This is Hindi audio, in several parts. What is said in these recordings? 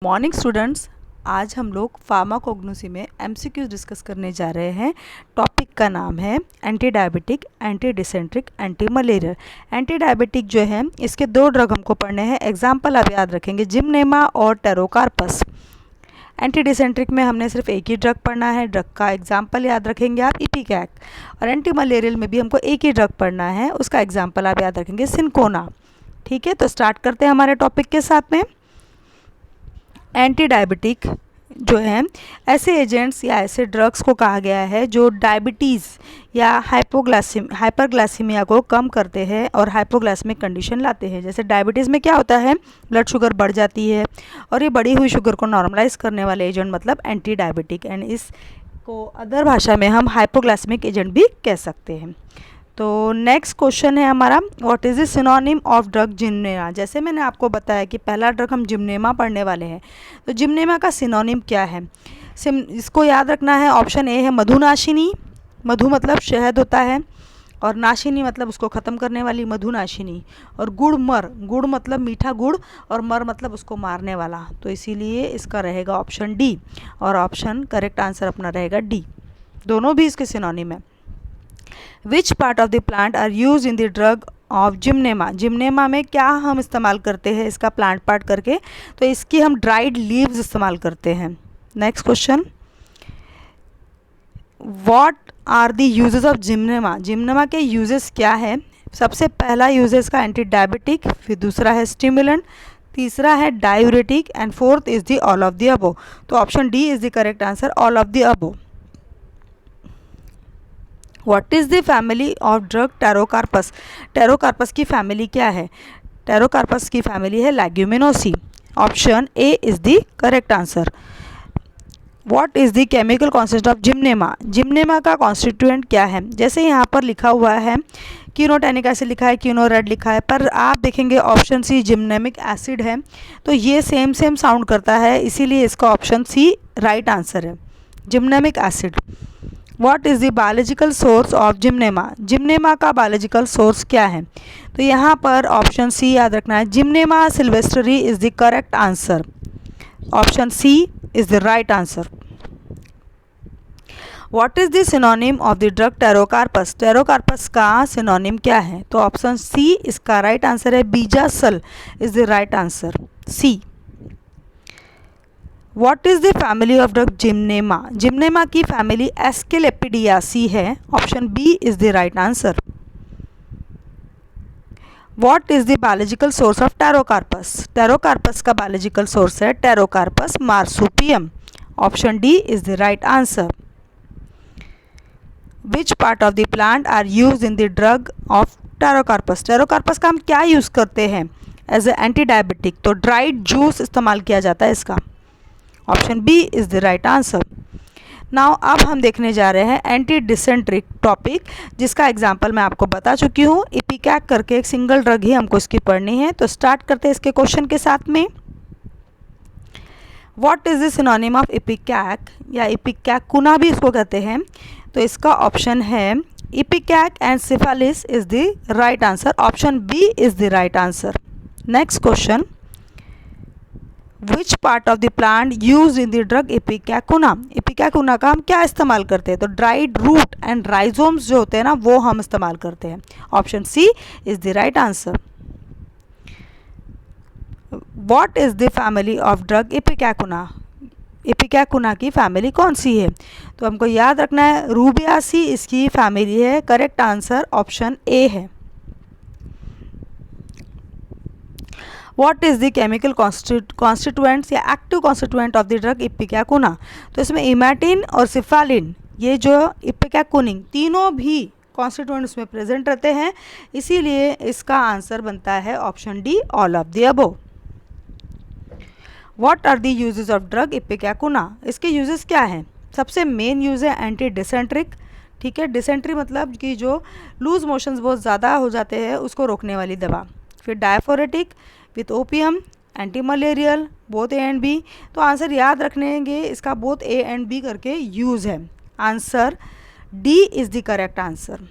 मॉर्निंग स्टूडेंट्स, आज हम लोग फार्माकोग्नोसी में एमसीक्यूज डिस्कस करने जा रहे हैं। टॉपिक का नाम है anti diabetic, anti dysenteric, anti malarial. Anti diabetic जो है इसके दो ड्रग हमको पढ़ने हैं। एग्जाम्पल आप याद रखेंगे, जिमनेमा और टेरोकार्पस। एंटी डिसेंट्रिक में हमने सिर्फ एक ही ड्रग पढ़ना है, ड्रग का एग्जाम्पल याद रखेंगे आप इपिकैक। और एंटी मलेरियल में भी हमको एक ही ड्रग पढ़ना है, उसका एग्जाम्पल आप याद रखेंगे सिंकोना। ठीक है, तो स्टार्ट करते हैं हमारे टॉपिक के साथ में। एंटी डायबिटिक जो है ऐसे एजेंट्स या ऐसे ड्रग्स को कहा गया है जो डायबिटीज़ या हाइपरग्लाइसीमिया को कम करते हैं और हाइपोग्लाइसेमिक कंडीशन लाते हैं। जैसे डायबिटीज़ में क्या होता है, ब्लड शुगर बढ़ जाती है और ये बढ़ी हुई शुगर को नॉर्मलाइज करने वाले एजेंट मतलब एंटी डायबिटिक, एंड इसको अदर भाषा में हम हाइपोग्लाइसेमिक एजेंट भी कह सकते हैं। तो नेक्स्ट क्वेश्चन है हमारा, what is the synonym of drug gymnema. जैसे मैंने आपको बताया कि पहला ड्रग हम जिमनेमा पढ़ने वाले हैं, तो जिमनेमा का सिनोनिम क्या है। इसको याद रखना है। ऑप्शन ए है मधुनाशिनी, मधु मतलब शहद होता है, और नाशिनी मतलब उसको ख़त्म करने वाली मधुनाशिनी, और गुड़ मतलब मीठा गुड़, और मर मतलब उसको मारने वाला। तो इसीलिए इसका रहेगा ऑप्शन डी, और ऑप्शन करेक्ट आंसर अपना रहेगा डी। दोनों भी इसके सिनोनिम है। Which part of the plant are use in the drug of gymnema. Gymnema में क्या हम इस्तेमाल करते हैं इसका प्लांट पार्ट करके, तो इसकी हम ड्राइड लीव्स इस्तेमाल करते हैं। Next question, what are the uses of gymnema. Gymnema के यूजेस क्या है। सबसे पहला यूज है इसका एंटी डायबिटिक, फिर दूसरा है स्टिमुलेंट, तीसरा है diuretic, and fourth is the all of the above. तो option D is the correct answer, all of the above. What is the family of drug Pterocarpus. Pterocarpus की फैमिली क्या है। टेरोकार्पस की फैमिली है Leguminosae. Option A is the correct answer. What is the chemical constituent of gymnema. Gymnema का कॉन्स्टिट्यूएंट क्या है। जैसे यहाँ पर लिखा हुआ है कीनोटैनिक एसिड लिखा है, कीनोरेड लिखा है, पर आप देखेंगे ऑप्शन सी जिमनेमिक एसिड है, तो ये सेम साउंड करता है, इसीलिए इसका ऑप्शन सी राइट आंसर है, gymnemic acid. What is the biological source of gymnema. Gymnema का बायोलॉजिकल सोर्स क्या है, तो यहाँ पर ऑप्शन सी याद रखना है, Gymnema sylvestre is the correct answer. Option C is the right answer. What is the synonym of the drug Pterocarpus. Pterocarpus का सिनोनिम क्या है, तो ऑप्शन सी इसका राइट आंसर है, बीजासल is the right answer, C. What is the family of drug Gymnema. Gymnema की फैमिली एस्केलेपिडियासी है, option B is the right answer. What is the biological source of Pterocarpus. Pterocarpus का बायोलॉजिकल सोर्स है pterocarpus marsupium, option D is the right answer. Which part of the plant are use in the drug of Pterocarpus. Pterocarpus का हम क्या यूज़ करते हैं एज ए एंटी डायबिटिक, तो ड्राइड जूस इस्तेमाल किया जाता है इसका, option B is the right answer. Now अब हम देखने जा रहे हैं एंटी डिसेंट्रिक टॉपिक, जिसका एग्जांपल मैं आपको बता चुकी हूँ। इपिकैक करके एक सिंगल ड्रग ही हमको इसकी पढ़नी है, तो स्टार्ट करते हैं इसके क्वेश्चन के साथ में। What is the synonym of इपिकैक, या इपिकैकुना भी इसको कहते हैं, तो इसका ऑप्शन है ipecac and Cephaelis is the right answer, option B is the right answer. Next question, which part of the plant use in the drug ipecacuanha. Ipecacuanha का हम क्या इस्तेमाल करते हैं, तो ड्राइड रूट एंड राइजोम्स जो होते हैं ना, वो हम इस्तेमाल करते हैं, option C is the right answer. What is the family of drug ipecacuanha. Ipecacuanha की फैमिली कौन सी है, तो हमको याद रखना है रूबियासी इसकी फैमिली है, करेक्ट आंसर ऑप्शन ए है। What is the chemical constituents या active constituent of the drug ipecacuanha. तो इसमें इमैटिन और सिफालिन, ये जो इपिकैकुनिन, तीनों भी कॉन्स्टिट्यूएंट उसमें प्रेजेंट रहते हैं, इसीलिए इसका आंसर बनता है option D, all of the above. What are the uses of drug ipecacuanha. इसके यूजेस क्या हैं। सबसे मेन यूज़ है एंटी डिसेंट्रिक, ठीक है, डिसेंट्री मतलब कि जो लूज मोशंस बहुत ज़्यादा हो जाते हैं उसको रोकने वाली दवा। फिर diaphoretic with opium, anti malarial, both A and B. तो आंसर याद रखनेंगे इसका बोथ ए एंड बी करके यूज़ है, answer D is the correct answer.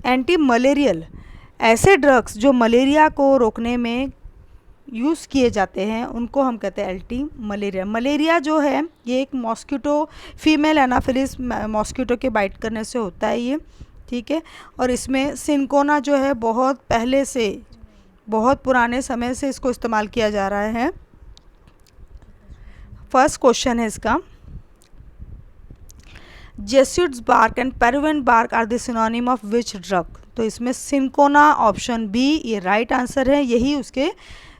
Anti malarial, ऐसे ड्रग्स जो मलेरिया को रोकने में यूज़ किए जाते हैं उनको हम कहते हैं एंटी मलेरिया। मलेरिया जो है ये एक मॉस्किटो, फीमेल एनाफिलिस मॉस्किटो के बाइट करने से होता है ये, ठीक है। और इसमें सिनकोना जो है बहुत पहले से, बहुत पुराने समय से इसको इस्तेमाल किया जा रहा है। फर्स्ट क्वेश्चन है इसका, Jesuits bark and Peruvian bark are the synonym of which drug. तो इसमें सिनकोना ऑप्शन बी ये राइट आंसर है, यही उसके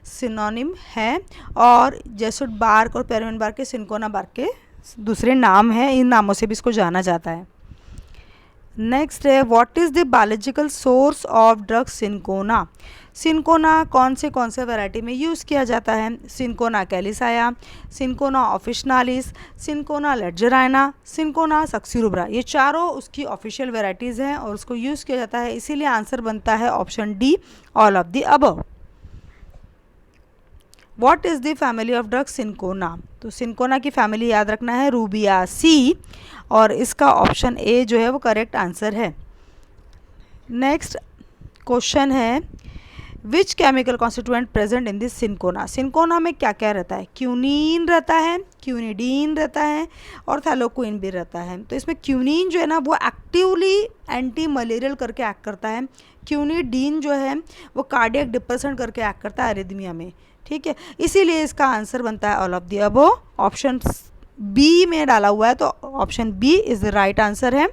सिनोनिम है। और जेस्यूट बार्क और पेरुविन बार्क के सिनकोना बार्क के दूसरे नाम हैं, इन नामों से भी इसको जाना जाता है। नेक्स्ट है, what is the biological source of drug cinchona. Cinchona कौन से वैरायटी में यूज़ किया जाता है? सिनकोना कैलिसाया, सिनकोना ऑफिशनालिस, सिनकोना लेडजराइना, सिनकोना सक्सीरुब्रा, ये चारों उसकी ऑफिशियल वैरायटीज़ हैं और उसको यूज़ किया जाता है, इसीलिए आंसर बनता है option D, all of the above. What is the family of drug cinchona. तो सिनकोना की फैमिली याद रखना है रूबियासी, और इसका ऑप्शन ए जो है वो करेक्ट आंसर है। नेक्स्ट क्वेश्चन है, which chemical constituent present in this cinchona. Cinchona में क्या क्या रहता है? क्यूनिन रहता है, क्यूनिडीन रहता है और थैलोक्विन भी रहता है। तो इसमें क्यूनिन जो है ना वो एक्टिवली एंटी मलेरियल करके एक्ट करता है, क्यूनिडीन जो है वो कार्डियक डिप्रेशन करके एक्ट करता है एरिथमिया में, ठीक है। इसीलिए इसका आंसर बनता है all of the above. Option B में डाला हुआ है तो option B is the right answer है।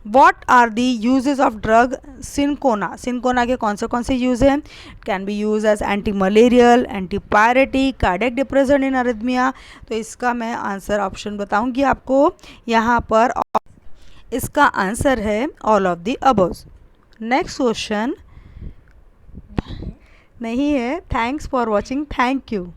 What are the uses of drug cinchona. Cinchona के कौन से यूज़ हैं? Can be use as anti malarial, anti pyretic, cardiac depression in arrhythmia. तो इसका मैं आंसर ऑप्शन बताऊंगी आपको यहाँ पर, इसका आंसर है all of the above. Next question नहीं है। Thanks for watching, thank you.